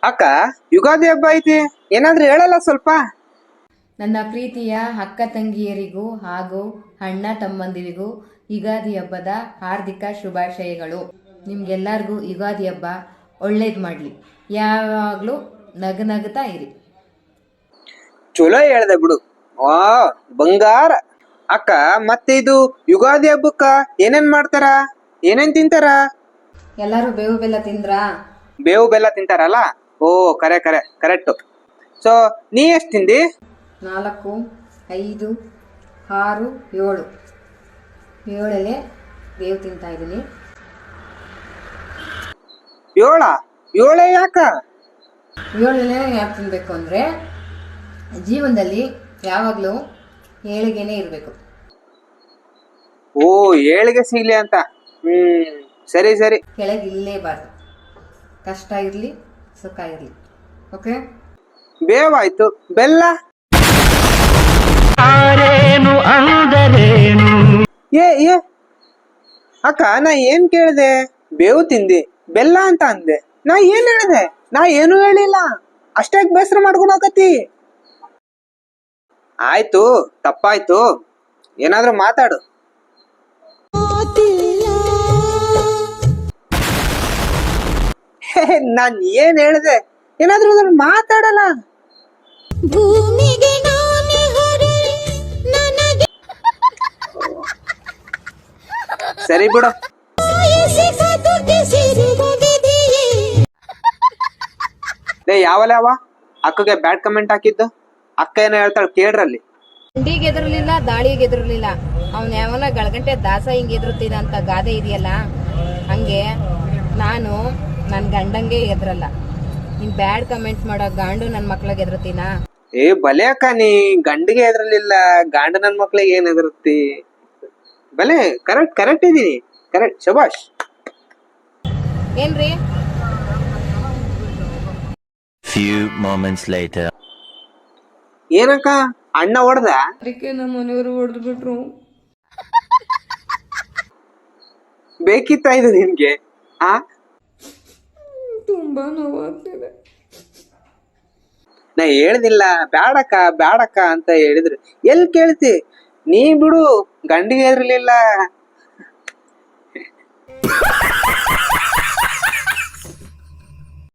ಅಕ್ಕ, ಯುಗಾದಿ ಹಬ್ಬ ಐತಿ, ಏನಾದ್ರೂ ಹೇಳಲ್ಲ ಸ್ವಲ್ಪ. ನನ್ನ ಪ್ರೀತಿಯ ಅಕ್ಕ ತಂಗಿಯರಿಗೂ ಹಾಗೂ ಅಣ್ಣ ತಮ್ಮಂದಿರಿಗೂ ಯುಗಾದಿ ಹಬ್ಬದ ಹಾರ್ದಿಕ ಶುಭಾಶಯಗಳು. ನಿಮ್ಗೆಲ್ಲರಿಗೂ ಯುಗಾದಿ ಹಬ್ಬ ಒಳ್ಳೇದು ಮಾಡಲಿ. ಯಾವಾಗಲೂ ನಗನಗ್ತಾ ಇರಿ. ಚಲೋ ಹೇಳ್ದೆ ಬಿಡು. ವಾ, ಬಂಗಾರ. ಅಕ್ಕ, ಮತ್ತೆ ಇದು ಯುಗಾದಿ ಹಬ್ಬಕ್ಕ ಏನೇನ್ ಮಾಡ್ತಾರ, ಏನೇನ್ ತಿಂತಾರ? ಎಲ್ಲರೂ ಬೇವು ಬೆಲ್ಲ ತಿಂದ್ರಾ? ಬೇವು ಬೆಲ್ಲ ತಿಂತಾರಲ್ಲ. ಓ, ಕರೆಕ್ಟ್. ಸೊ ನೀ ಎಷ್ಟ್ ತಿಂದಿ? 4, 5, 6, 7 7 ಬೇವು ತಿಂತಾ ಇದ್ದೀನಿ. ಏಳೇ ಯಾಕ? 7 ಯಾಕೆ ತಿನ್ಬೇಕು ಅಂದರೆ ಜೀವನದಲ್ಲಿ ಯಾವಾಗಲೂ ಏಳಿಗೆನೇ ಇರಬೇಕು. ಓ, ಏಳಿಗೆ ಸಿಗ್ಲಿ ಅಂತ. ಸರಿ. ಕೆಳಗೆ ಇಲ್ಲೇಬಾರ್ದು. ಕಷ್ಟ ಇರಲಿ, ಸುಖ ಇರಲಿ. ಓಕೆ? ಬೇವಾಯ್ತು, ಬೆಲ್ಲ ಏ ಅಕ್ಕ, ನಾ ಏನ್ ಕೇಳಿದೆ? ಬೇವು ತಿಂದಿ, ಬೆಲ್ಲ ಅಂತ ಅಂದೆ. ನಾ ಏನ್ ಹೇಳಿದೆ? ನಾ ಏನು ಹೇಳಿಲ್ಲ. ಅಷ್ಟೇ ಬೇಸರ ಮಾಡ್ಕೊಂಡು ಹೋಗತಿ. ಆಯ್ತು, ತಪ್ಪಾಯ್ತು. ಏನಾದ್ರೂ ಮಾತಾಡು. ನಾನ್ ಏನ್ ಹೇಳಿದೆ? ಏನಾದ್ರೂ ಅದನ್ನ ಮಾತಾಡಲ್ಲ. ಸರಿ ಬಿಡು. ಯಾವ ಅಕ್ಕಗೆ ಬ್ಯಾಡ್ ಕಮೆಂಟ್ ಹಾಕಿದ್ದು? ಅಕ್ಕ ಏನೋ ಹೇಳ್ತಾಳೆ ಕೇಳ್ರಲ್ಲಿ. ಗಂಡಿಗೆ ಎದುರ್ಲಿಲ್ಲ, ದಾಳಿಗೆ ಎದುರ್ಲಿಲ್ಲ. ಅವ್ನ ಯಾವನ ಗಳಗಂಟೆ ದಾಸ ಹಿಂಗ್ ಎದುರುತ್ತೀನ ಅಂತ ಗಾದೆ ಇದೆಯಲ್ಲ, ಹಂಗೆ ನಾನು ನನ್ನ ಗಂಡಂಗೆ ಎದುರಲ್ಲ. ನೀನ್ ಬ್ಯಾಡ್ ಕಮೆಂಟ್ ಮಾಡೋ ಗಾಂಡು ನನ್ನ ಮಕ್ಳಿಗೆ ಎದುರುತ್ತೀನ? ಏ ಬಲೆ ಅಕ್ಕ, ನೀ ಗಂಡಿಗೆ ಎದುರಲಿಲ್ಲ, ಗಾಂಡು ನನ್ ಮಕ್ಳಿಗೆ ಏನ್ ಎದುರುತ್ತಿ? ಬಲೆ ಕರೆಕ್ಟ್ ಇದೀನಿ. ಕರೆಕ್ಟ್, ಶಬಾಷ್. ಏನ್ರಿ? Few moments later. ಏನಕ್ಕ, ಅಣ್ಣ ಹೊಡೆದ? ಅದಕ್ಕೆ ನಮ್ಮ ಮನೆಯವರು ಹೊಡೆದು ಬಿಟ್ರು. ಬೇಕಿತ್ತ ಇದು ನಿನ್ಗೆ? ತುಂಬಾ ನೋವಾಗ್ತಿದೆ. ನಾ ಹೇಳ್ದಿಲ್ಲ ಬ್ಯಾಡಕ್ಕ ಅಂತ ಹೇಳಿದ್ರು ಎಲ್ಲಿ ಕೇಳ್ತಿ? ನೀ ಬಿಡು, ಗಂಡಿಗೆ ಎದ್ರಲಿಲ್ಲ,